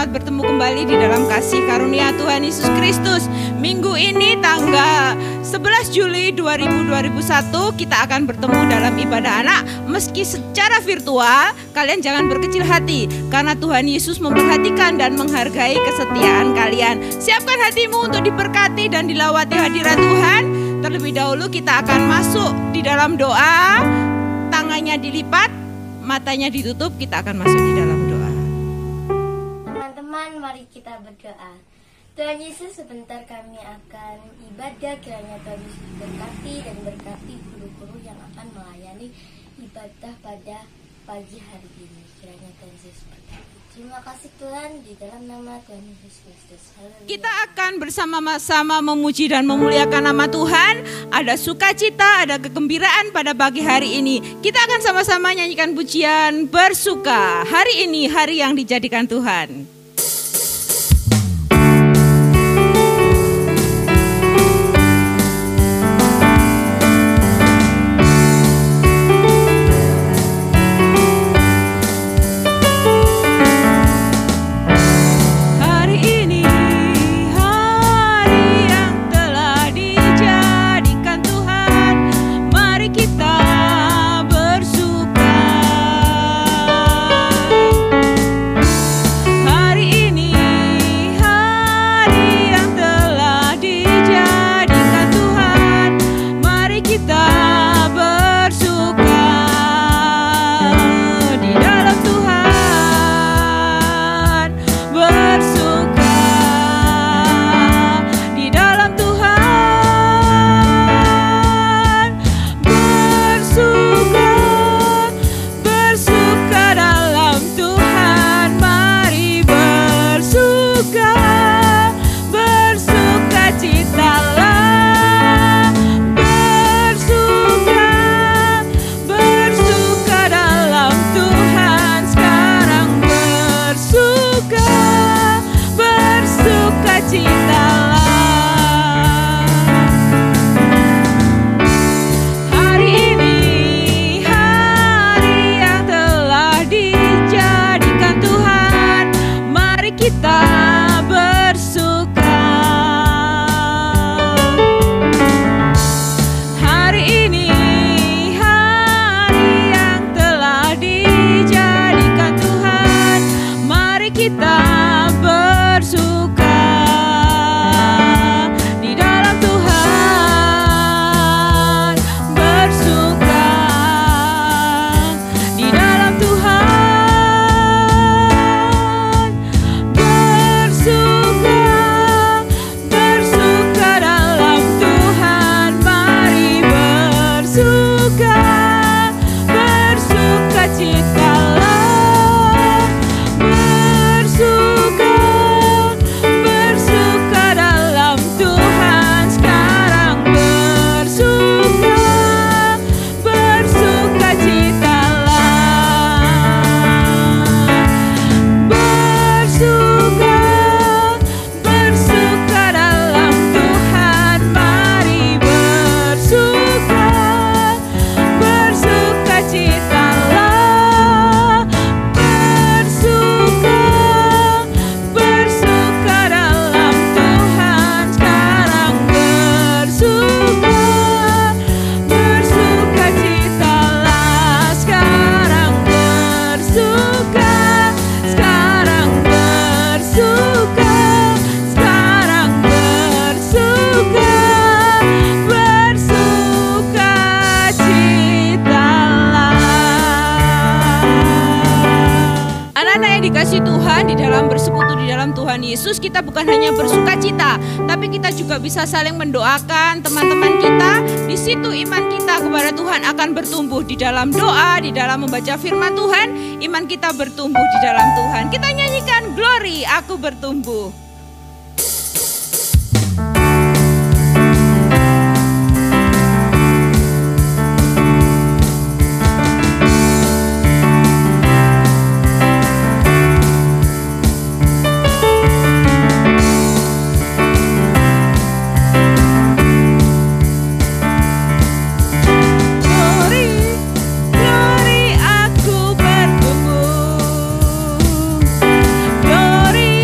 selamat bertemu kembali di dalam kasih karunia Tuhan Yesus Kristus. Minggu ini tanggal 11 Juli 2021 kita akan bertemu dalam ibadah anak. Meski secara virtual, kalian jangan berkecil hati, karena Tuhan Yesus memperhatikan dan menghargai kesetiaan kalian. Siapkan hatimu untuk diberkati dan dilawati hadirat Tuhan. Terlebih dahulu kita akan masuk di dalam doa. Tangannya dilipat, matanya ditutup, kita akan masuk di dalam doa. Teman-teman, mari kita berdoa. Tuhan Yesus, sebentar kami akan ibadah, kiranya Tuhan Yesus berkati dan berkati guru-guru yang akan melayani ibadah pada pagi hari ini. Kiranya Tuhan Yesus berkati. Terima kasih Tuhan, di dalam nama Tuhan Yesus Kristus. Haleluya. Kita akan bersama-sama memuji dan memuliakan nama Tuhan. Ada sukacita, ada kegembiraan pada pagi hari ini. Kita akan sama-sama nyanyikan pujian bersuka. Hari ini hari yang dijadikan Tuhan. Yesus, kita bukan hanya bersuka cita, tapi kita juga bisa saling mendoakan teman-teman kita. Di situ iman kita kepada Tuhan akan bertumbuh di dalam doa, di dalam membaca firman Tuhan. Iman kita bertumbuh di dalam Tuhan. Kita nyanyikan Glory, aku bertumbuh. Glory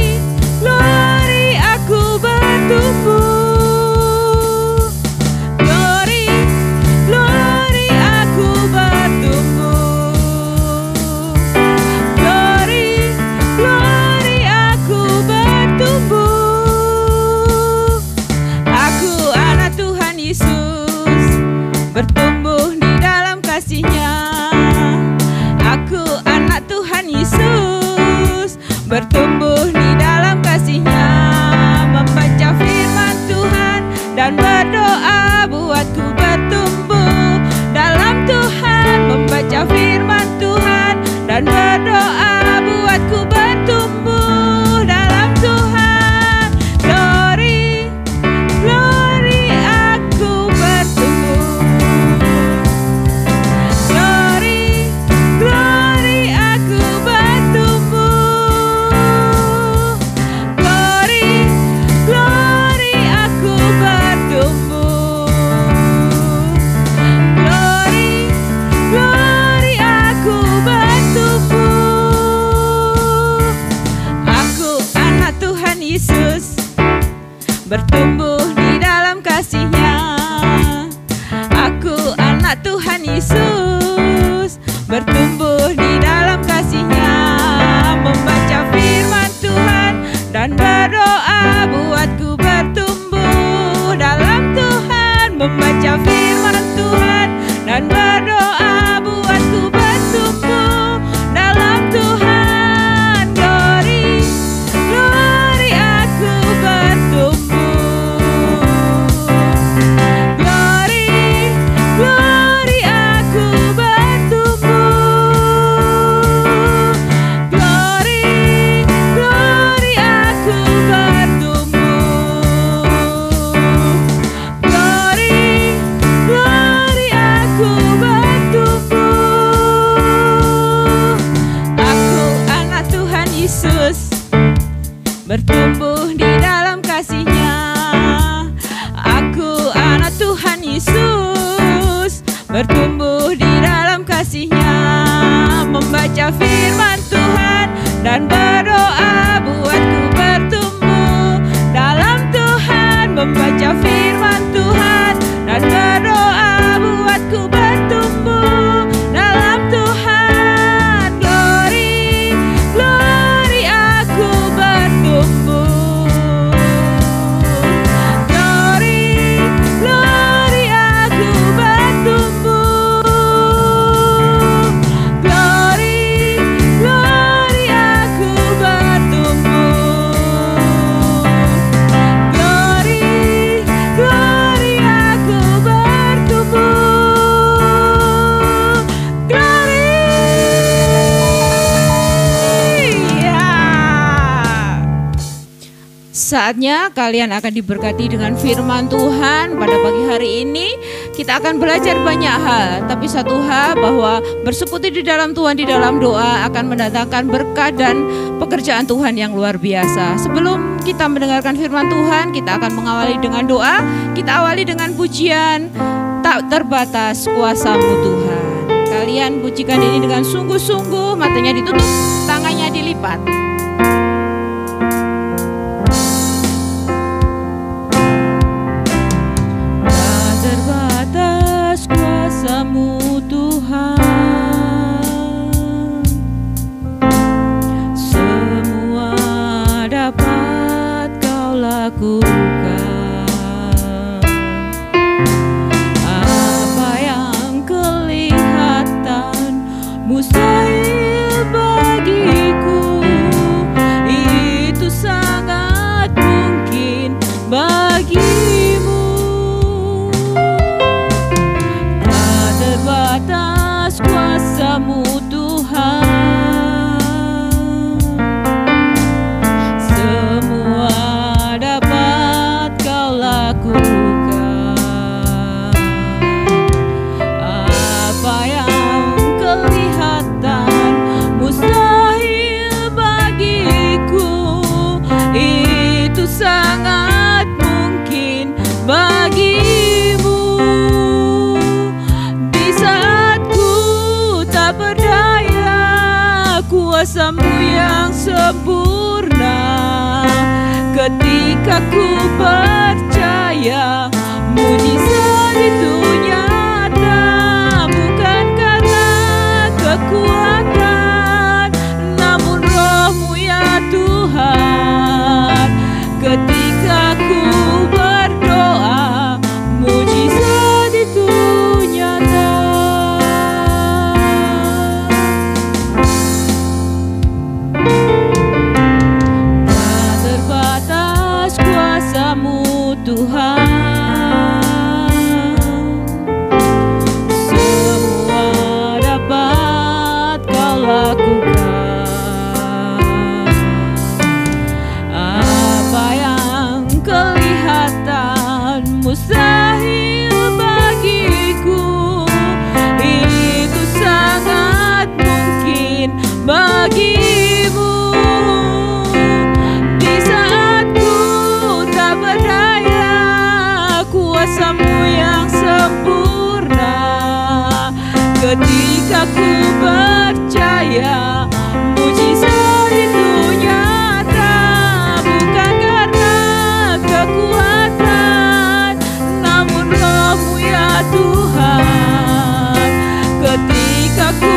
bertumbuh di dalam kasih-Nya, membaca firman Tuhan dan berdoa buatku bertumbuh dalam Tuhan, membaca firman Tuhan dan berdoa buatku bertumbuh dalam Tuhan. Glory, glory aku bertumbuh. Glory, glory aku bertumbuh. Glory, glory aku bertumbuh. Glory, glory aku bertumbuh. Aku anak Tuhan Yesus, bertumbuh di dalam kasih-Nya. Aku anak Tuhan Yesus, bertumbuh di dalam kasih-Nya, membaca firman Tuhan dan berdoa buatku bertumbuh dalam Tuhan, membaca firman Tuhan dan berdoa buatku bertumbuh dalam Tuhan. Glory, glory aku bertumbuh. Glory, glory aku bertumbuh. Glory, glory aku bertumbuh. Glory, glory aku bertumbuh. Glory. Ya. Saatnya kalian akan diberkati dengan firman Tuhan. Pada pagi hari ini kita akan belajar banyak hal, tapi satu hal, bahwa bersekutu di dalam Tuhan, di dalam doa akan mendatangkan berkat dan pekerjaan Tuhan yang luar biasa. Sebelum kita mendengarkan firman Tuhan, kita akan mengawali dengan doa. Kita awali dengan pujian tak terbatas kuasa-Mu Tuhan. Kalian pujikan ini dengan sungguh-sungguh, matanya ditutup, tangannya dilipat. Tak terbatas kuasa-Mu Tuhan, semua dapat Kau lakukan. Apa yang kelihatan mustahil bagiku, itu sangat mungkin bagimu. Tak terbatas kuasa-Mu Tuhan, semua dapat Kau lakukan. Apa yang kelihatan mustahil bagiku, itu sangat mungkin bagimu. Di saat ku tak berdaya, kuasa-Mu yang sempurna. Ketika ku percaya, mujizat itu nyata, bukan karena kekuatan, namun Roh-Mu ya Tuhan. Ketika ku berdoa, mujizat itu nyata. Tak terbatas kuasa-Mu Tuhan, semua dapat Kau lakukan. Apa yang kelihatan mustahil bagiku, itu sangat mungkin bagimu. Di saat ku tak berdaya, kuasa-Mu yang sempurna. Ketika ku percaya, mujizat itu nyata, bukan karena kekuatan, namun Roh-Mu ya Tuhan. Ketika ku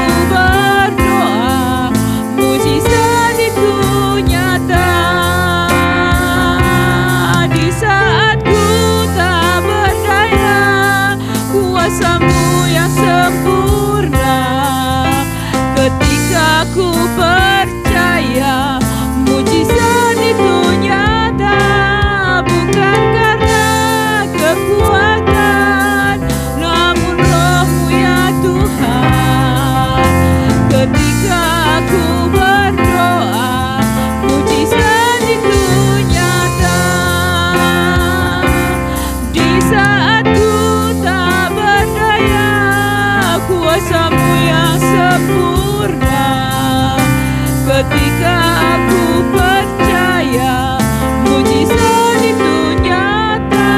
ketika aku percaya mujizat itu nyata,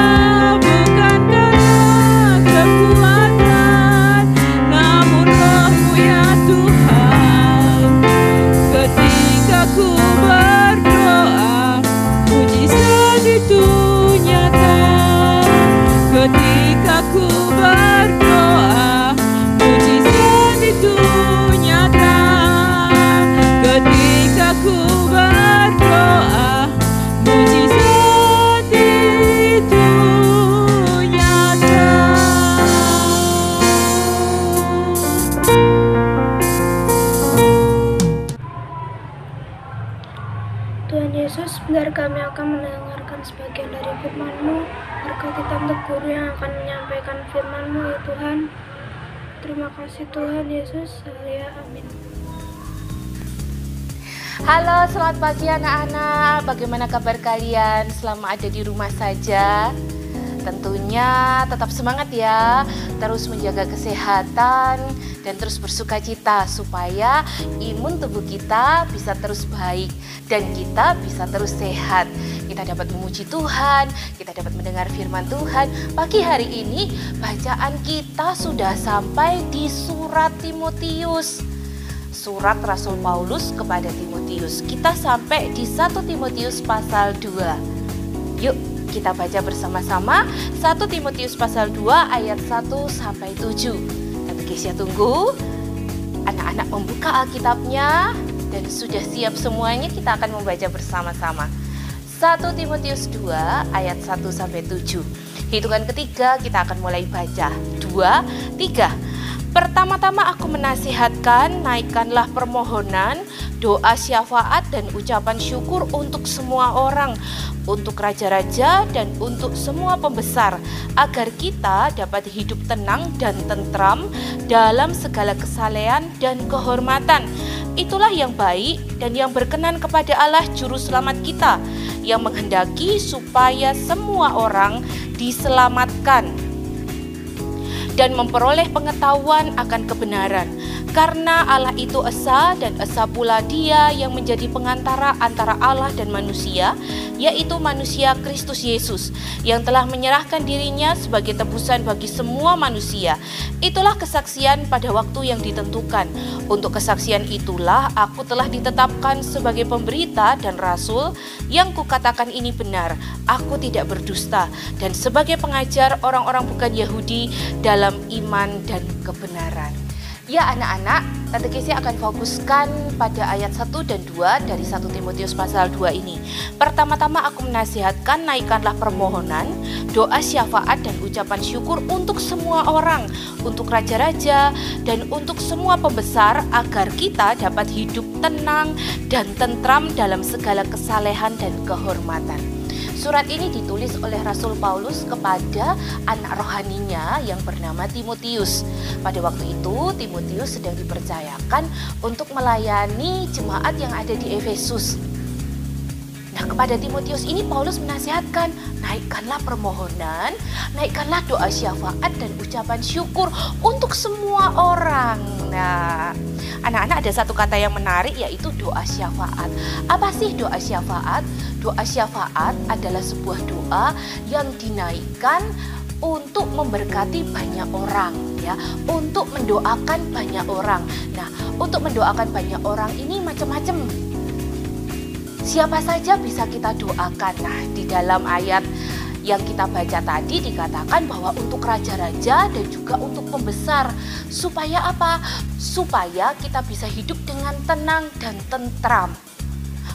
bukan karena kekuatan, namun Roh-Mu ya Tuhan. Ketika ku berdoa, mujizat itu nyata. Ketika ku berdoa, mujizat itu nyata. Ketika ku berdoa, mujizat itu nyata. Tuhan Yesus, sebentar kami akan mendengarkan sebagian dari firman-Mu. Berkati tante guru yang akan menyampaikan firman-Mu ya Tuhan. Terima kasih Tuhan Yesus. Haleluya, amin. Halo, selamat pagi anak-anak. Bagaimana kabar kalian? Selama ada di rumah saja, tentunya tetap semangat ya. Terus menjaga kesehatan dan terus bersuka cita supaya imun tubuh kita bisa terus baik dan kita bisa terus sehat. Kita dapat memuji Tuhan, kita dapat mendengar firman Tuhan. Pagi hari ini bacaan kita sudah sampai di surat Timotius. Surat Rasul Paulus kepada Timotius. Kita sampai di 1 Timotius pasal 2. Yuk kita baca bersama-sama 1 Timotius pasal 2 ayat 1 sampai 7. Tante Kesia tunggu. Anak-anak membuka Alkitabnya dan sudah siap semuanya, kita akan membaca bersama-sama. 1 Timotius 2 ayat 1 sampai 7. Hitungan ketiga kita akan mulai baca. 2, 3. Pertama-tama aku menasihatkan, naikkanlah permohonan, doa syafaat dan ucapan syukur untuk semua orang, untuk raja-raja dan untuk semua pembesar, agar kita dapat hidup tenang dan tentram dalam segala kesalehan dan kehormatan. Itulah yang baik dan yang berkenan kepada Allah Juru Selamat kita, yang menghendaki supaya semua orang diselamatkan dan memperoleh pengetahuan akan kebenaran. Karena Allah itu esa dan esa pula Dia yang menjadi pengantara antara Allah dan manusia, yaitu manusia Kristus Yesus, yang telah menyerahkan dirinya sebagai tebusan bagi semua manusia. Itulah kesaksian pada waktu yang ditentukan. Untuk kesaksian itulah aku telah ditetapkan sebagai pemberita dan rasul. Yang kukatakan ini benar, aku tidak berdusta, dan sebagai pengajar orang-orang bukan Yahudi dalam iman dan kebenaran. Ya anak-anak, Tante Kesia akan fokuskan pada ayat 1 dan 2 dari 1 Timotius pasal 2 ini. Pertama-tama aku menasihatkan, naikkanlah permohonan, doa syafaat dan ucapan syukur untuk semua orang, untuk raja-raja dan untuk semua pembesar, agar kita dapat hidup tenang dan tentram dalam segala kesalehan dan kehormatan. Surat ini ditulis oleh Rasul Paulus kepada anak rohaninya yang bernama Timotius. Pada waktu itu Timotius sedang dipercayakan untuk melayani jemaat yang ada di Efesus. Nah, kepada Timotius ini Paulus menasihatkan, naikkanlah permohonan, naikkanlah doa syafaat dan ucapan syukur untuk semua orang. Nah, anak-anak, ada satu kata yang menarik, yaitu doa syafaat. Apa sih doa syafaat? Doa syafaat adalah sebuah doa yang dinaikkan untuk memberkati banyak orang, ya, untuk mendoakan banyak orang. Nah, untuk mendoakan banyak orang ini macam-macam. Siapa saja bisa kita doakan. Nah, di dalam ayat yang kita baca tadi dikatakan bahwa untuk raja-raja dan juga untuk pembesar. Supaya apa? Supaya kita bisa hidup dengan tenang dan tentram.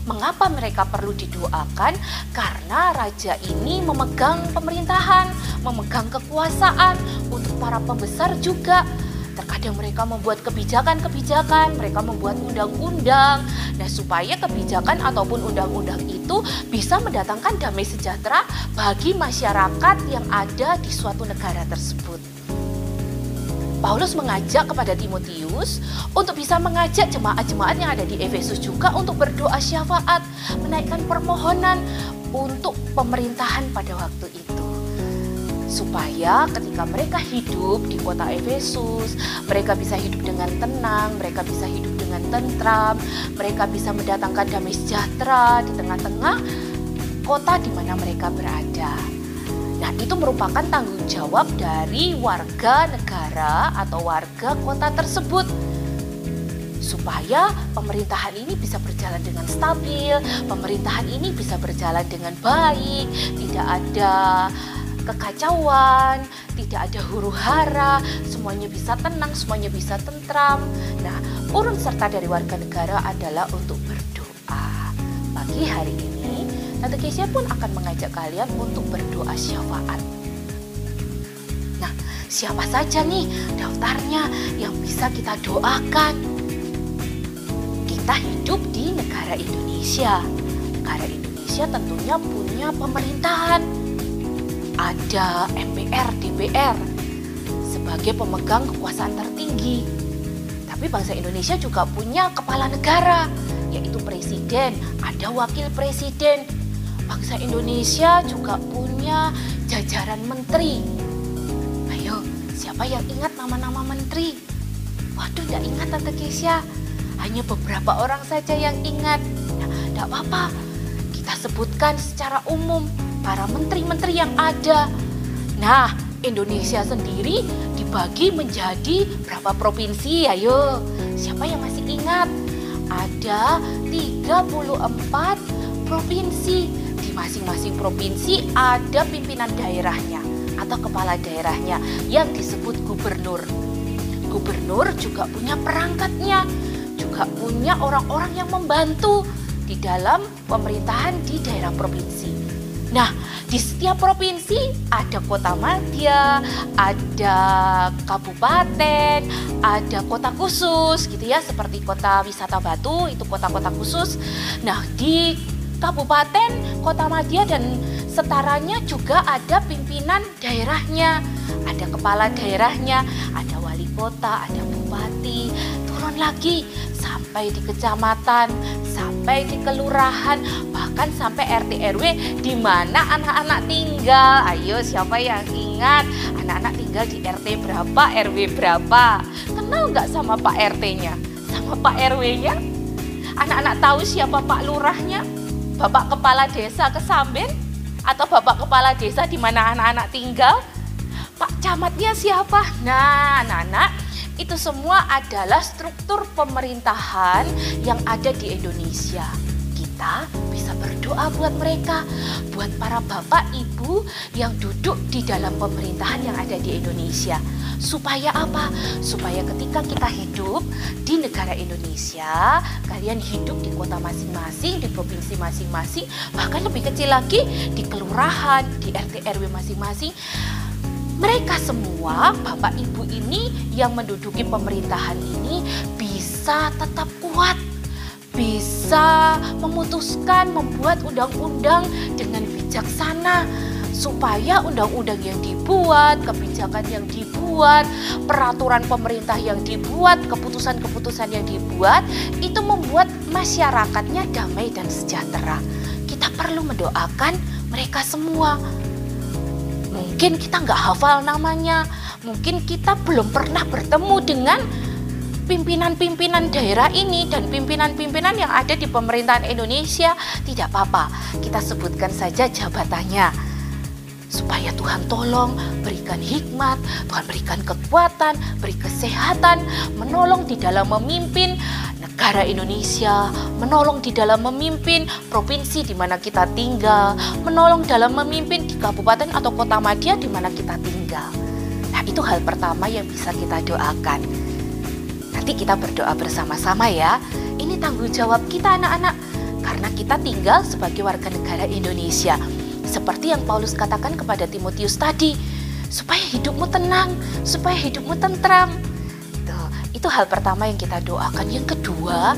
Mengapa mereka perlu didoakan? Karena raja ini memegang pemerintahan, memegang kekuasaan. Untuk para pembesar juga, terkadang mereka membuat kebijakan-kebijakan, mereka membuat undang-undang. Nah, supaya kebijakan ataupun undang-undang itu bisa mendatangkan damai sejahtera bagi masyarakat yang ada di suatu negara tersebut. Paulus mengajak kepada Timotius untuk bisa mengajak jemaat-jemaat yang ada di Efesus juga untuk berdoa syafaat, menaikkan permohonan untuk pemerintahan pada waktu itu. supaya ketika mereka hidup di kota Efesus, mereka bisa hidup dengan tenang, mereka bisa hidup dengan tentram, mereka bisa mendatangkan damai sejahtera di tengah-tengah kota di mana mereka berada. Nah, itu merupakan tanggung jawab dari warga negara atau warga kota tersebut, supaya pemerintahan ini bisa berjalan dengan stabil, pemerintahan ini bisa berjalan dengan baik, tidak ada kekacauan, tidak ada huru-hara, semuanya bisa tenang, semuanya bisa tentram. Nah, urun serta dari warga negara adalah untuk berdoa. Pagi hari ini, Tante Kesia pun akan mengajak kalian untuk berdoa syafaat. Nah, siapa saja nih daftarnya yang bisa kita doakan? Kita hidup di negara Indonesia. Negara Indonesia tentunya punya pemerintahan. Ada MPR, DPR sebagai pemegang kekuasaan tertinggi. Tapi bangsa Indonesia juga punya kepala negara, yaitu presiden, ada wakil presiden. Bangsa Indonesia juga punya jajaran menteri. Ayo, siapa yang ingat nama-nama menteri? Waduh, tidak ingat Tante Kesia. Hanya beberapa orang saja yang ingat. Nah, tidak apa-apa. Kita sebutkan secara umum para menteri-menteri yang ada. Nah, Indonesia sendiri dibagi menjadi berapa provinsi? Ayo, siapa yang masih ingat? Ada 34 provinsi. Di masing-masing provinsi ada pimpinan daerahnya atau kepala daerahnya yang disebut gubernur. Gubernur juga punya perangkatnya, juga punya orang-orang yang membantu di dalam pemerintahan di daerah provinsi. Nah, di setiap provinsi ada kota madya, ada kabupaten, ada kota khusus gitu ya, seperti kota wisata Batu itu kota-kota khusus. Nah, di kabupaten, kota madya dan setaranya juga ada pimpinan daerahnya, ada kepala daerahnya, ada wali kota, ada bupati, turun lagi sampai di kecamatan, sampai di kelurahan, bahkan sampai RT RW di mana anak-anak tinggal. Ayo, siapa yang ingat anak-anak tinggal di RT berapa, RW berapa? Kenal nggak sama Pak RT-nya, sama Pak RW-nya? Anak-anak tahu siapa Pak Lurahnya, Bapak Kepala Desa Kesamben, atau Bapak Kepala Desa di mana anak-anak tinggal? Pak Camatnya siapa? Nah, anak-anak, itu semua adalah struktur pemerintahan yang ada di Indonesia. Kita bisa berdoa buat mereka, buat para bapak ibu yang duduk di dalam pemerintahan yang ada di Indonesia. Supaya apa? Supaya ketika kita hidup di negara Indonesia, kalian hidup di kota masing-masing, di provinsi masing-masing, bahkan lebih kecil lagi di kelurahan, di RT RW masing-masing. Mereka semua, bapak ibu ini yang menduduki pemerintahan ini bisa tetap kuat, bisa memutuskan, membuat undang-undang dengan bijaksana, supaya undang-undang yang dibuat, kebijakan yang dibuat, peraturan pemerintah yang dibuat, keputusan-keputusan yang dibuat, itu membuat masyarakatnya damai dan sejahtera. Kita perlu mendoakan mereka semua. Mungkin kita nggak hafal namanya, mungkin kita belum pernah bertemu dengan pimpinan-pimpinan daerah ini dan pimpinan-pimpinan yang ada di pemerintahan Indonesia. Tidak apa-apa, kita sebutkan saja jabatannya. Supaya Tuhan tolong, berikan hikmat, Tuhan berikan kekuatan, beri kesehatan, menolong di dalam memimpin negara Indonesia, menolong di dalam memimpin provinsi di mana kita tinggal, menolong dalam memimpin di kabupaten atau kota madya di mana kita tinggal. Nah, itu hal pertama yang bisa kita doakan. Nanti kita berdoa bersama-sama ya. Ini tanggung jawab kita anak-anak, karena kita tinggal sebagai warga negara Indonesia. Seperti yang Paulus katakan kepada Timotius tadi, supaya hidupmu tenang, supaya hidupmu tentram. Itu hal pertama yang kita doakan. Yang kedua,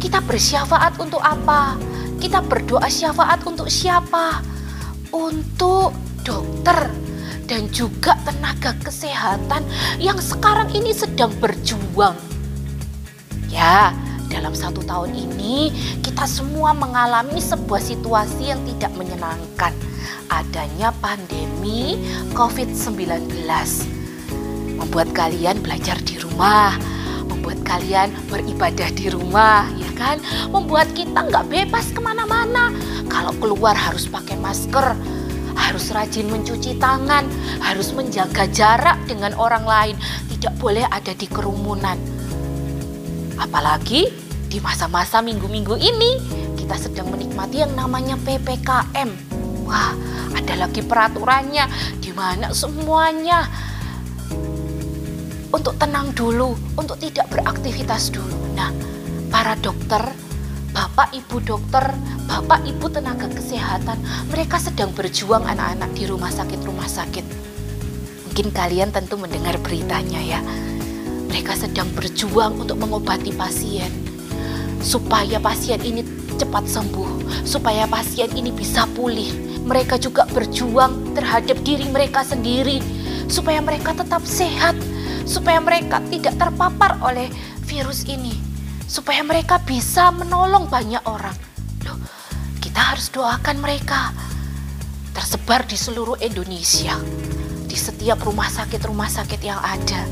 kita bersyafaat untuk apa? Kita berdoa syafaat untuk siapa? Untuk dokter dan juga tenaga kesehatan yang sekarang ini sedang berjuang. Ya, Dalam 1 tahun ini kita semua mengalami sebuah situasi yang tidak menyenangkan. Adanya pandemi COVID-19 membuat kalian belajar di rumah, membuat kalian beribadah di rumah, ya kan? Membuat kita nggak bebas kemana-mana. Kalau keluar harus pakai masker, harus rajin mencuci tangan, harus menjaga jarak dengan orang lain, tidak boleh ada di kerumunan. Apalagi di masa-masa minggu-minggu ini kita sedang menikmati yang namanya PPKM. Wah, ada lagi peraturannya di mana semuanya untuk tenang dulu, untuk tidak beraktivitas dulu. Nah, para dokter, Bapak Ibu dokter, Bapak Ibu tenaga kesehatan, mereka sedang berjuang anak-anak di rumah sakit. Mungkin kalian tentu mendengar beritanya ya. Mereka sedang berjuang untuk mengobati pasien, supaya pasien ini cepat sembuh, supaya pasien ini bisa pulih. Mereka juga berjuang terhadap diri mereka sendiri, supaya mereka tetap sehat, supaya mereka tidak terpapar oleh virus ini, supaya mereka bisa menolong banyak orang. Loh, kita harus doakan mereka. Tersebar di seluruh Indonesia, di setiap rumah sakit yang ada.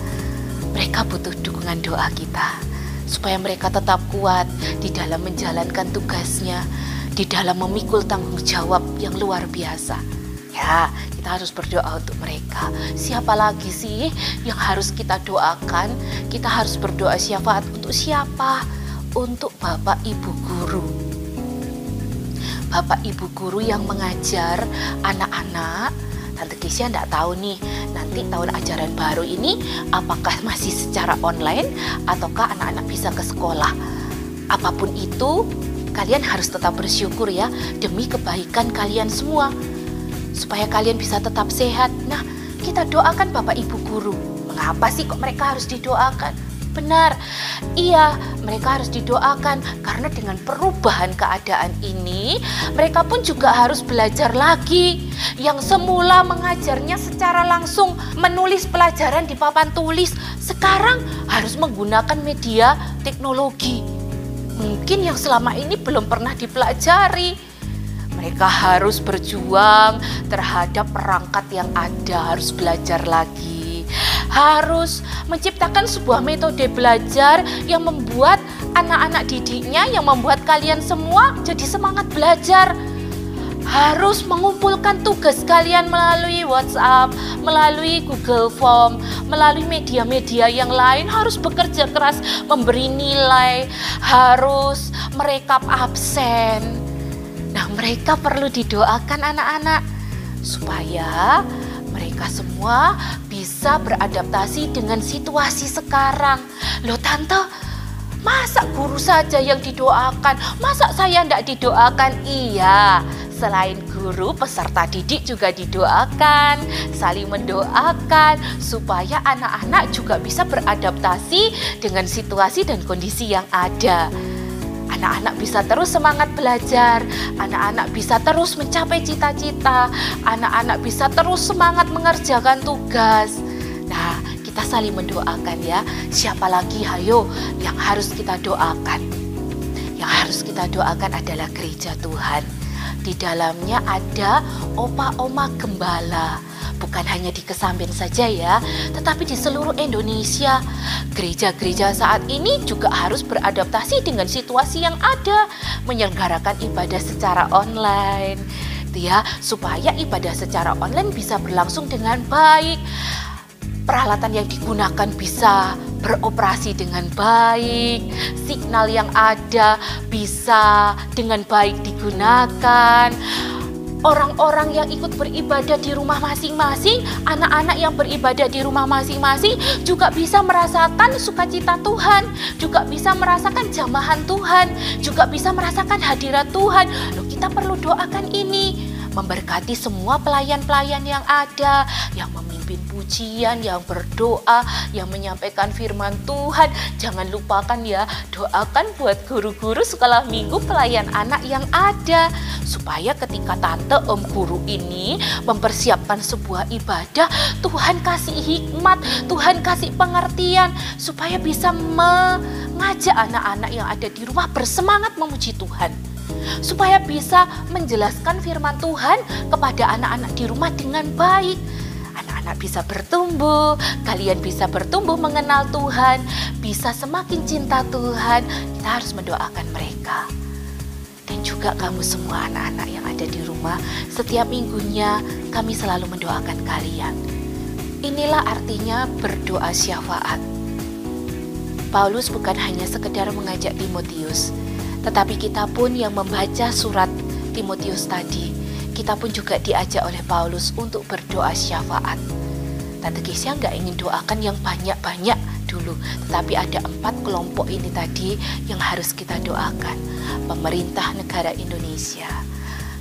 Mereka butuh dukungan doa kita, supaya mereka tetap kuat di dalam menjalankan tugasnya, di dalam memikul tanggung jawab yang luar biasa. Ya, kita harus berdoa untuk mereka. Siapa lagi sih yang harus kita doakan? Kita harus berdoa syafaat untuk siapa? Untuk Bapak Ibu guru. Bapak Ibu guru yang mengajar anak-anak. Tante Kesia enggak tahu nih, nanti tahun ajaran baru ini apakah masih secara online ataukah anak-anak bisa ke sekolah. Apapun itu, kalian harus tetap bersyukur ya, demi kebaikan kalian semua, supaya kalian bisa tetap sehat. Nah, kita doakan Bapak Ibu guru. Mengapa sih kok mereka harus didoakan? Benar, iya, mereka harus didoakan karena dengan perubahan keadaan ini, mereka pun juga harus belajar lagi. Yang semula mengajarnya secara langsung, menulis pelajaran di papan tulis, sekarang harus menggunakan media teknologi. Mungkin yang selama ini belum pernah dipelajari. Mereka harus berjuang terhadap perangkat yang ada, harus belajar lagi. Harus menciptakan sebuah metode belajar yang membuat anak-anak didiknya, yang membuat kalian semua jadi semangat belajar. Harus mengumpulkan tugas kalian melalui WhatsApp, melalui Google Form, melalui media-media yang lain. Harus bekerja keras memberi nilai, harus merekap absen. Nah, mereka perlu didoakan anak-anak supaya mereka semua bisa beradaptasi dengan situasi sekarang. Loh Tante, masa guru saja yang didoakan? Masa saya tidak didoakan? Iya, selain guru, peserta didik juga didoakan, saling mendoakan supaya anak-anak juga bisa beradaptasi dengan situasi dan kondisi yang ada. Anak-anak bisa terus semangat belajar, anak-anak bisa terus mencapai cita-cita, anak-anak bisa terus semangat mengerjakan tugas. Nah, kita saling mendoakan ya. Siapa lagi hayo yang harus kita doakan? Yang harus kita doakan adalah gereja Tuhan. Di dalamnya ada opa-oma gembala. Bukan hanya di Kesamben saja ya, tetapi di seluruh Indonesia. Gereja-gereja saat ini juga harus beradaptasi dengan situasi yang ada, menyelenggarakan ibadah secara online, ya, supaya ibadah secara online bisa berlangsung dengan baik. Peralatan yang digunakan bisa beroperasi dengan baik, signal yang ada bisa dengan baik digunakan. Orang-orang yang ikut beribadah di rumah masing-masing, anak-anak yang beribadah di rumah masing-masing juga bisa merasakan sukacita Tuhan, juga bisa merasakan jamahan Tuhan, juga bisa merasakan hadirat Tuhan. Loh, kita perlu doakan ini, memberkati semua pelayan-pelayan yang ada, yang memimpin pujian, yang berdoa, yang menyampaikan firman Tuhan. Jangan lupakan ya, doakan buat guru-guru sekolah minggu, pelayan anak yang ada, supaya ketika tante om guru ini mempersiapkan sebuah ibadah, Tuhan kasih hikmat, Tuhan kasih pengertian, supaya bisa ngajak anak-anak yang ada di rumah bersemangat memuji Tuhan, supaya bisa menjelaskan firman Tuhan kepada anak-anak di rumah dengan baik. Anak-anak bisa bertumbuh, kalian bisa bertumbuh mengenal Tuhan, bisa semakin cinta Tuhan. Kita harus mendoakan mereka. Dan juga kamu semua anak-anak yang ada di rumah, setiap minggunya kami selalu mendoakan kalian. Inilah artinya berdoa syafaat. Paulus bukan hanya sekedar mengajak Timotius, tetapi kita pun yang membaca surat Timotius tadi, kita pun juga diajak oleh Paulus untuk berdoa syafaat. Tante Kesia nggak ingin doakan yang banyak-banyak dulu, tetapi ada 4 kelompok ini tadi yang harus kita doakan. Pemerintah negara Indonesia,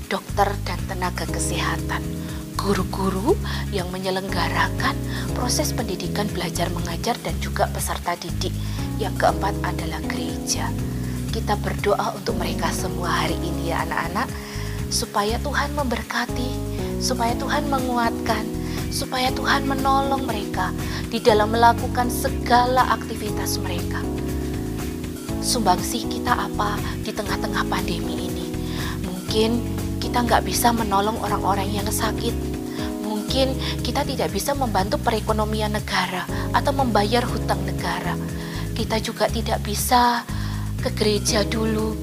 dokter dan tenaga kesehatan, guru-guru yang menyelenggarakan proses pendidikan belajar mengajar dan juga peserta didik. Yang keempat adalah gereja. Kita berdoa untuk mereka semua hari ini ya anak-anak, supaya Tuhan memberkati, supaya Tuhan menguatkan, supaya Tuhan menolong mereka di dalam melakukan segala aktivitas mereka. Sumbangsih kita apa di tengah-tengah pandemi ini? Mungkin kita nggak bisa menolong orang-orang yang sakit. Mungkin kita tidak bisa membantu perekonomian negara atau membayar hutang negara. Kita juga tidak bisa ke gereja dulu.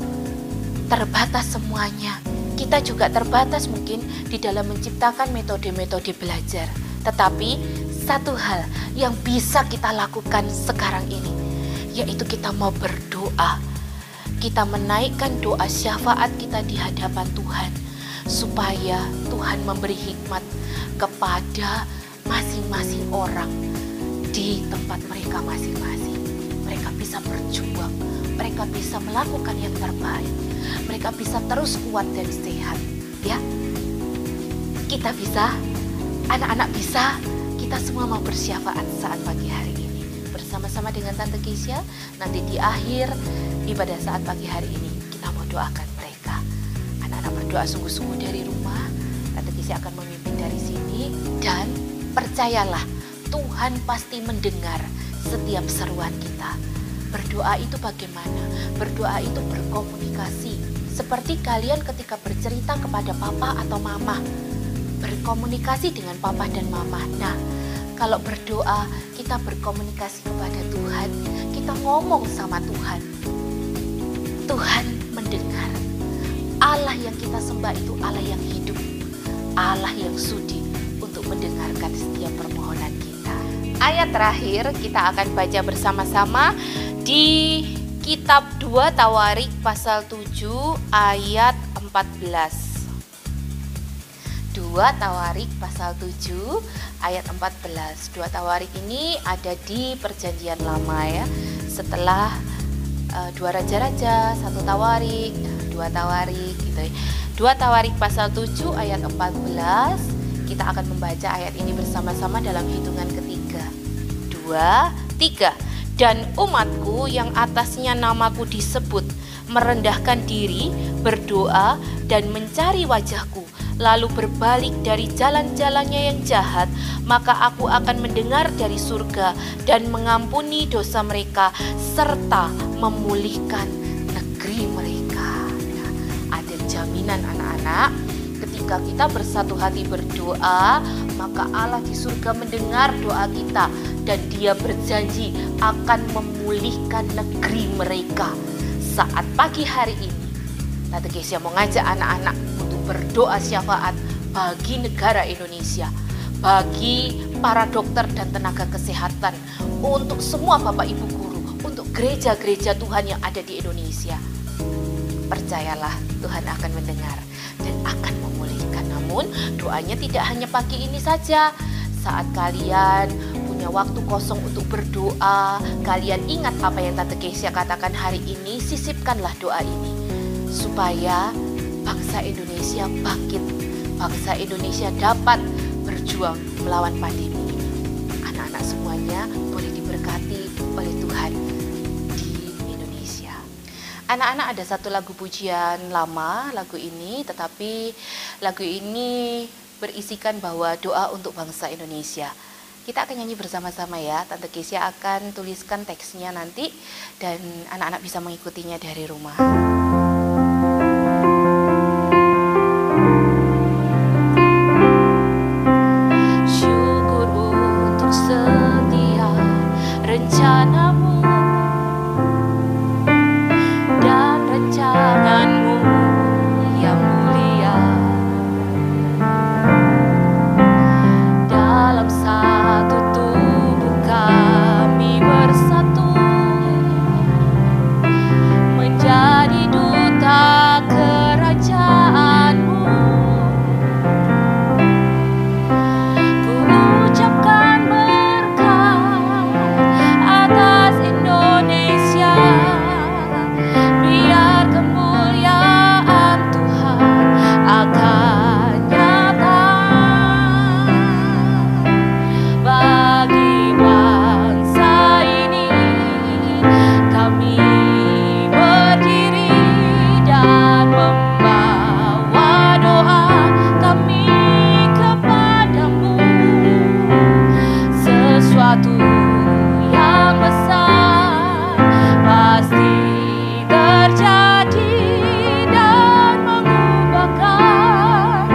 Terbatas semuanya. Kita juga terbatas mungkin di dalam menciptakan metode-metode belajar. Tetapi satu hal yang bisa kita lakukan sekarang ini, yaitu kita mau berdoa. Kita menaikkan doa syafaat kita di hadapan Tuhan, supaya Tuhan memberi hikmat kepada masing-masing orang di tempat mereka masing-masing. Mereka bisa berjuang, mereka bisa melakukan yang terbaik, mereka bisa terus kuat dan sehat. Ya, kita bisa, anak-anak bisa, kita semua mau bersyafaat saat pagi hari ini bersama-sama dengan Tante Kesia. Nanti di akhir ibadah saat pagi hari ini kita mau doakan mereka. Anak-anak berdoa sungguh-sungguh dari rumah. Tante Kesia akan memimpin dari sini, dan percayalah Tuhan pasti mendengar setiap seruan kita. Berdoa itu bagaimana? Berdoa itu berkomunikasi. Seperti kalian ketika bercerita kepada papa atau mama, berkomunikasi dengan papa dan mama. Nah, kalau berdoa kita berkomunikasi kepada Tuhan, kita ngomong sama Tuhan. Tuhan mendengar. Allah yang kita sembah itu Allah yang hidup, Allah yang sudi untuk mendengarkan setiap permohonan kita. Ayat terakhir kita akan baca bersama-sama di kitab 2 Tawarik pasal 7 ayat 14. 2 Tawarik pasal 7 ayat 14. 2 Tawarik ini ada di Perjanjian Lama ya. Setelah 2 Raja-Raja, 1 Tawarik, 2 Tawarik gitu ya. 2 Tawarik pasal 7 ayat 14. Kita akan membaca ayat ini bersama-sama dalam hitungan ketiga. 2, 3. Dan umatku yang atasnya namaku disebut merendahkan diri, berdoa dan mencari wajahku, lalu berbalik dari jalan-jalannya yang jahat, maka aku akan mendengar dari surga dan mengampuni dosa mereka serta memulihkan negeri mereka. Nah, ada jaminan anak-anak, ketika kita bersatu hati berdoa, maka Allah di surga mendengar doa kita dan Dia berjanji akan memulihkan negeri mereka. Saat pagi hari ini, Tante Kesia mau ngajak anak-anak untuk berdoa syafaat bagi negara Indonesia, bagi para dokter dan tenaga kesehatan, untuk semua Bapak Ibu guru, untuk gereja-gereja Tuhan yang ada di Indonesia. Percayalah, Tuhan akan mendengar dan akan memulihkan. Namun doanya tidak hanya pagi ini saja. Saat kalian punya waktu kosong untuk berdoa, kalian ingat apa yang Tante Kesia katakan hari ini, sisipkanlah doa ini supaya bangsa Indonesia bangkit, bangsa Indonesia dapat berjuang melawan pandemi ini. Anak-anak semuanya boleh diberkati oleh Tuhan di Indonesia. Anak-anak, ada satu lagu pujian lama, lagu ini, tetapi lagu ini berisikan bahwa doa untuk bangsa Indonesia. Kita akan nyanyi bersama-sama ya. Tante Kesia akan tuliskan teksnya nanti dan anak-anak bisa mengikutinya dari rumah. Syukur untuk setia rencanamu dan rancanganmu yang mulia. Dalam satu tubuh kami bersatu, menjadi duta kerajaanmu. Ku ucapkan berkat atas Indonesia, biar kemuliaan Tuhan akan nyata bagi bangsa ini. Kami berdiri dan membawa doa kami kepadamu. Sesuatu yang besar pasti terjadi dan mengubahkan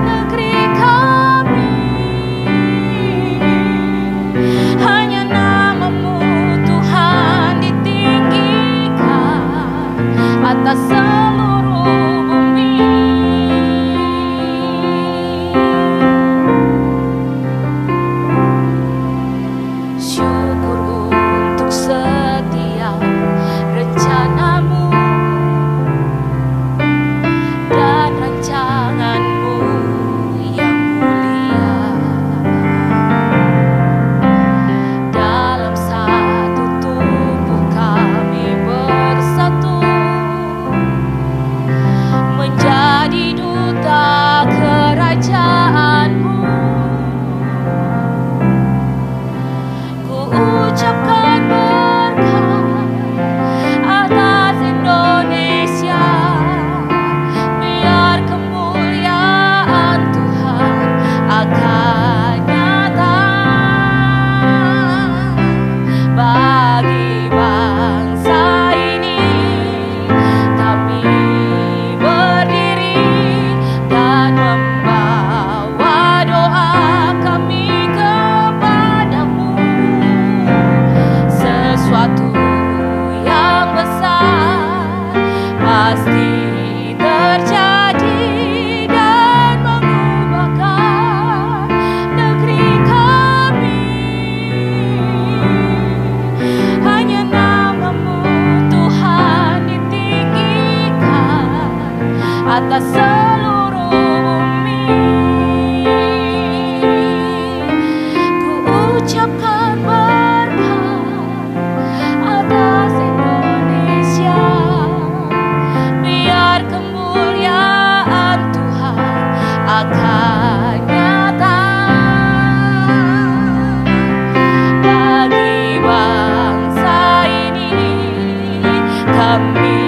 negeri kami. Hanya namamu Tuhan ditinggikan atas seluruh bumi. Syukur untuk setiap rencanamu dan rancanganmu yang mulia. Dalam satu tubuh kami bersatu, menjadi duta kerajaanmu. Ku ucapkan berkat atas Indonesia, biar kemuliaan Tuhan akan nyata bagi bangsa ini. Kami berdiri dan membawa doa kami kepadamu. Sesuatu yang besar pasti terjadi dan mengubahkan negeri kami. Hanya namamu Tuhan ditinggikan atas seluruh bumi. Ku ucapkan berkat atas Indonesia, biar kemuliaan Tuhan akan nyata bagi bangsa ini. Kami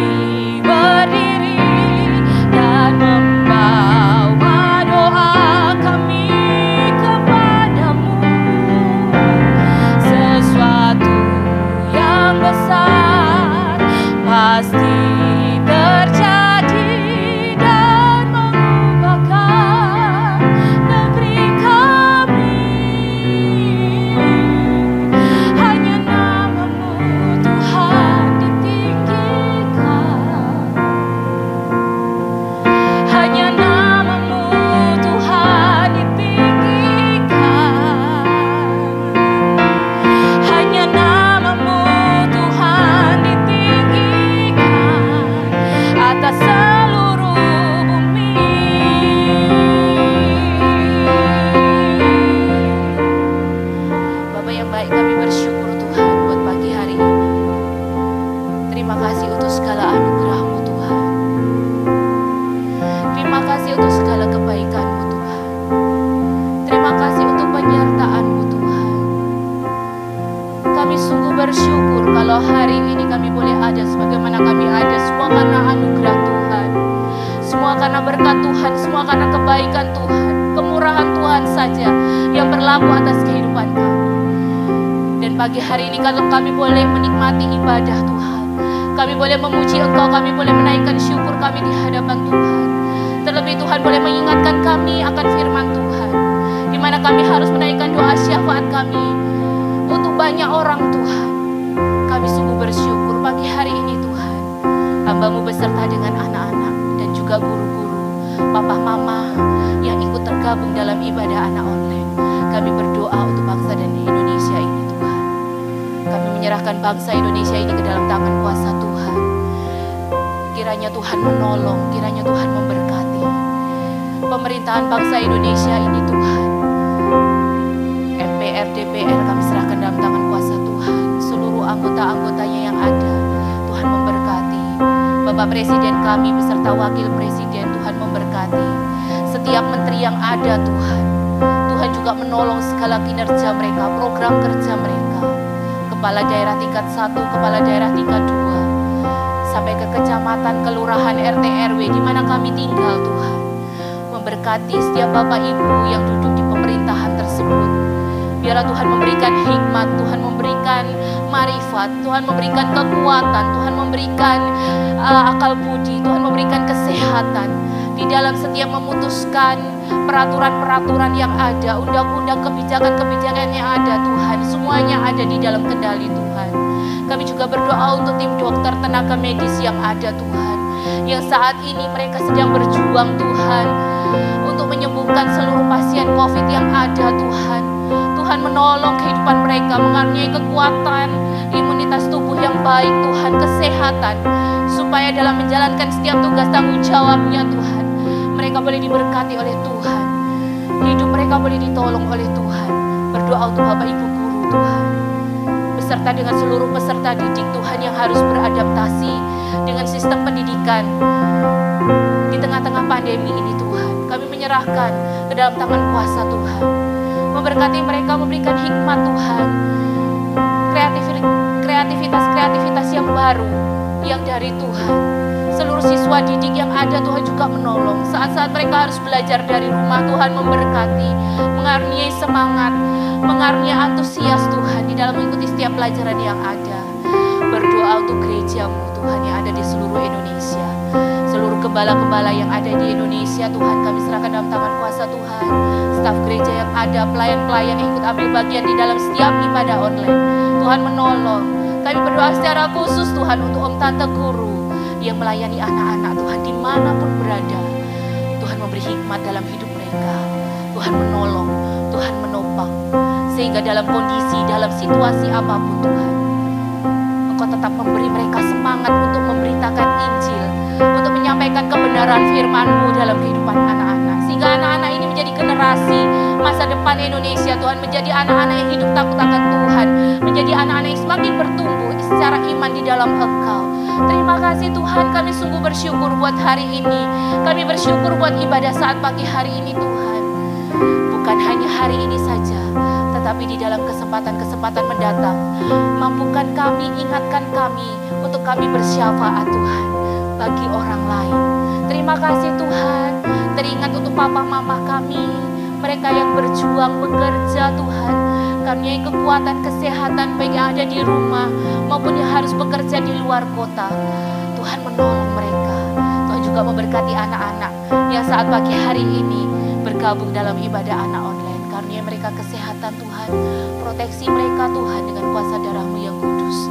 berdiri dan membawa doa kami kepadamu. Sesuatu yang besar pasti terjadi dan mengubahkan negeri kami. Hanya namamu Tuhan ditinggikan. Hanya namamu Tuhan ditinggikan. Hanya namamu Tuhan ditinggikan atas seluruh bumi. Bapak yang baik, kami bersyukur Tuhan buat pagi hari ini. Terima kasih untuk segala anugerah-Mu Tuhan. Terima kasih untuk segala kebaikan-Mu Tuhan. Terima kasih untuk penyertaan-Mu Tuhan. Kami sungguh bersyukur kalau hari ini kami boleh ada sebagaimana kami ada, semua karena anugerah Tuhan, semua karena berkat Tuhan, semua karena kebaikan Tuhan, kemurahan Tuhan saja yang berlaku atas kehidupan kami. Dan pagi hari ini kalau kami boleh menikmati ibadah Tuhan, kami boleh memuji Engkau, kami boleh menaikkan syukur kami di hadapan Tuhan. Terlebih Tuhan boleh mengingatkan kami akan firman Tuhan, di mana kami harus menaikkan doa syafaat kami untuk banyak orang Tuhan. Kami sungguh bersyukur pagi hari ini Tuhan. Hamba-Mu beserta dengan anak-anak dan juga guru-guru, papa mama yang ikut tergabung dalam ibadah anak online. Kami berdoa untuk bangsa dan Indonesia ini Tuhan. Kami menyerahkan bangsa Indonesia ini ke dalam tangan kuasa Tuhan. Kiranya Tuhan menolong, kiranya Tuhan memberkati pemerintahan bangsa Indonesia ini Tuhan. MPR, DPR kami serahkan dalam tangan kuasa Tuhan. Seluruh anggota-anggotanya yang ada, Tuhan memberkati. Bapak Presiden kami beserta Wakil Presiden, Tuhan memberkati. Setiap menteri yang ada Tuhan, Tuhan juga menolong segala kinerja mereka, program kerja mereka. Kepala daerah tingkat 1, kepala daerah tingkat 2, sampai ke kecamatan, kelurahan, RT, RW di mana kami tinggal Tuhan. Memberkati setiap Bapak Ibu yang duduk di pemerintahan tersebut. Biarlah Tuhan memberikan hikmat, Tuhan memberikan marifat, Tuhan memberikan kekuatan, Tuhan memberikan akal budi, Tuhan memberikan kesehatan di dalam setiap memutuskan peraturan-peraturan yang ada, undang-undang, kebijakan-kebijakan yang ada Tuhan. Semuanya ada di dalam kendali Tuhan. Kami juga berdoa untuk tim dokter, tenaga medis yang ada Tuhan, yang saat ini mereka sedang berjuang Tuhan untuk menyembuhkan seluruh pasien COVID yang ada Tuhan. Tuhan menolong kehidupan mereka, mengaruniai kekuatan, imunitas tubuh yang baik Tuhan, kesehatan, supaya dalam menjalankan setiap tugas tanggung jawabnya Tuhan, mereka boleh diberkati oleh Tuhan, hidup mereka boleh ditolong oleh Tuhan. Berdoa untuk Bapak Ibu guru Tuhan, beserta dengan seluruh peserta didik Tuhan yang harus beradaptasi dengan sistem pendidikan di tengah-tengah pandemi ini Tuhan. Kami menyerahkan ke dalam tangan kuasa Tuhan. Memberkati mereka, memberikan hikmat Tuhan, kreativitas yang baru yang dari Tuhan. Seluruh siswa didik yang ada Tuhan juga menolong. Saat-saat mereka harus belajar dari rumah, Tuhan memberkati, mengaruniai semangat, mengaruniai antusias Tuhan di dalam mengikuti setiap pelajaran yang ada. Berdoa untuk gereja-Mu Tuhan yang ada di seluruh Indonesia. Seluruh gembala-gembala yang ada di Indonesia Tuhan kami serahkan dalam tangan kuasa Tuhan. Staf gereja yang ada, pelayan-pelayan yang ikut ambil bagian di dalam setiap ibadah online, Tuhan menolong. Kami berdoa secara khusus Tuhan untuk Om Tante Guru yang melayani anak-anak Tuhan dimanapun berada. Tuhan memberi hikmat dalam hidup mereka, Tuhan menolong, Tuhan menopang, sehingga dalam kondisi, dalam situasi apapun Tuhan, Engkau tetap memberi mereka semangat untuk memberitakan Injil, untuk menyampaikan kebenaran firman-Mu dalam kehidupan anak-anak, sehingga anak-anak ini menjadi generasi masa depan Indonesia Tuhan, menjadi anak-anak yang hidup takut akan Tuhan, menjadi anak-anak yang semakin bertumbuh secara iman di dalam Engkau. Terima kasih Tuhan, kami sungguh bersyukur buat hari ini. Kami bersyukur buat ibadah saat pagi hari ini Tuhan. Bukan hanya hari ini saja, tetapi di dalam kesempatan-kesempatan mendatang, mampukan kami, ingatkan kami untuk kami bersyafaat Tuhan bagi orang lain. Terima kasih Tuhan, teringat untuk papa mama kami, mereka yang berjuang bekerja Tuhan, karuniai kekuatan kesehatan baik yang ada di rumah maupun yang harus bekerja di luar kota. Tuhan menolong mereka. Tuhan juga memberkati anak-anak yang saat pagi hari ini bergabung dalam ibadah anak online. Karuniai mereka kesehatan Tuhan, proteksi mereka Tuhan dengan kuasa darah-Mu yang kudus.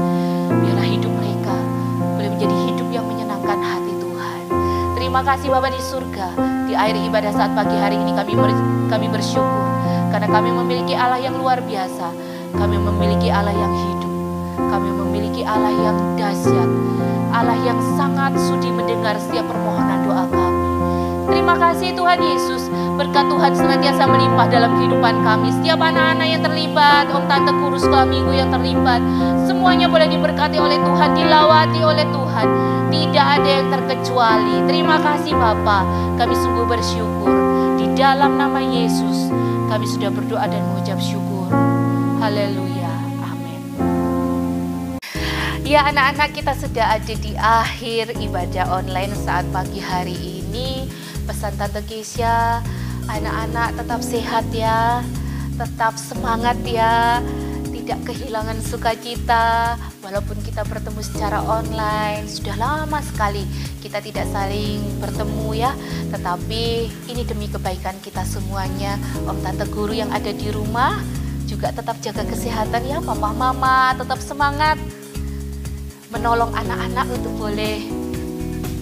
Biarlah hidup mereka boleh menjadi hidup yang menyenangkan hati Tuhan. Terima kasih Bapa di surga. Di akhir ibadah saat pagi hari ini kami bersyukur karena kami memiliki Allah yang luar biasa. Kami memiliki Allah yang hidup. Kami memiliki Allah yang dahsyat, Allah yang sangat sudi mendengar setiap permohonan doa kami. Terima kasih Tuhan Yesus, berkat Tuhan senantiasa melimpah dalam kehidupan kami. Setiap anak-anak yang terlibat, Om Tante Guru sekolah minggu yang terlibat, semuanya boleh diberkati oleh Tuhan, dilawati oleh Tuhan. Tidak ada yang terkecuali. Terima kasih Bapa, kami sungguh bersyukur. Di dalam nama Yesus, kami sudah berdoa dan mengucap syukur. Haleluya, amin. Ya anak-anak, kita sudah ada di akhir ibadah online saat pagi hari ini. Pesan Tante Keisha, anak-anak tetap sehat ya, tetap semangat ya. tidak kehilangan sukacita walaupun kita bertemu secara online. Sudah lama sekali kita tidak saling bertemu ya, tetapi ini demi kebaikan kita semuanya. Om tante guru yang ada di rumah juga tetap jaga kesehatan ya, papa mama tetap semangat menolong anak-anak untuk boleh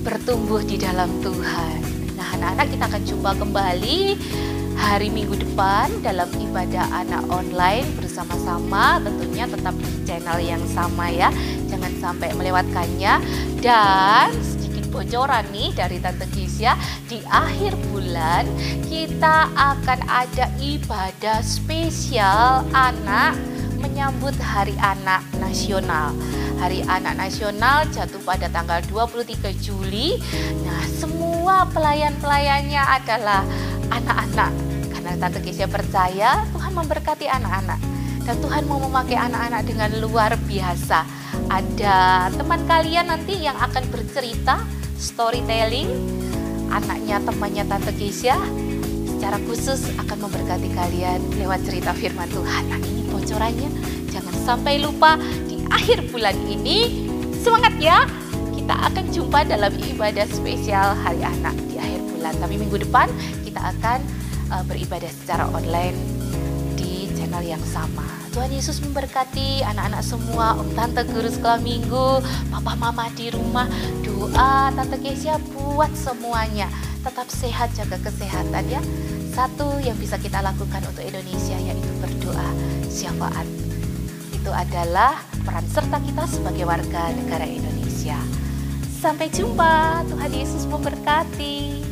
bertumbuh di dalam Tuhan. Nah anak-anak, kita akan jumpa kembali hari Minggu depan dalam ibadah anak online bersama-sama, tentunya tetap di channel yang sama ya, jangan sampai melewatkannya. Dan sedikit bocoran nih dari Tante Gisya, di akhir bulan kita akan ada ibadah spesial anak menyambut Hari Anak Nasional. Hari Anak Nasional jatuh pada tanggal 23 Juli. Nah, semua pelayan-pelayannya adalah anak-anak. Karena Tante Gisya percaya Tuhan memberkati anak-anak. Dan Tuhan mau memakai anak-anak dengan luar biasa. Ada teman kalian nanti yang akan bercerita, storytelling. Anaknya temannya Tante Gisya secara khusus akan memberkati kalian lewat cerita firman Tuhan. Nah, ini bocorannya, jangan sampai lupa di akhir bulan ini. Semangat ya, kita akan jumpa dalam ibadah spesial Hari Anak di akhir bulan. Tapi minggu depan kita akan beribadah secara online di channel yang sama. Tuhan Yesus memberkati anak-anak semua, Om Tante Guru Sekolah Minggu, Papa Mama di rumah. Doa Tante Gisya buat semuanya tetap sehat, jaga kesehatan ya. Satu yang bisa kita lakukan untuk Indonesia yaitu berdoa syafaat. Itu adalah peran serta kita sebagai warga negara Indonesia. Sampai jumpa, Tuhan Yesus memberkati.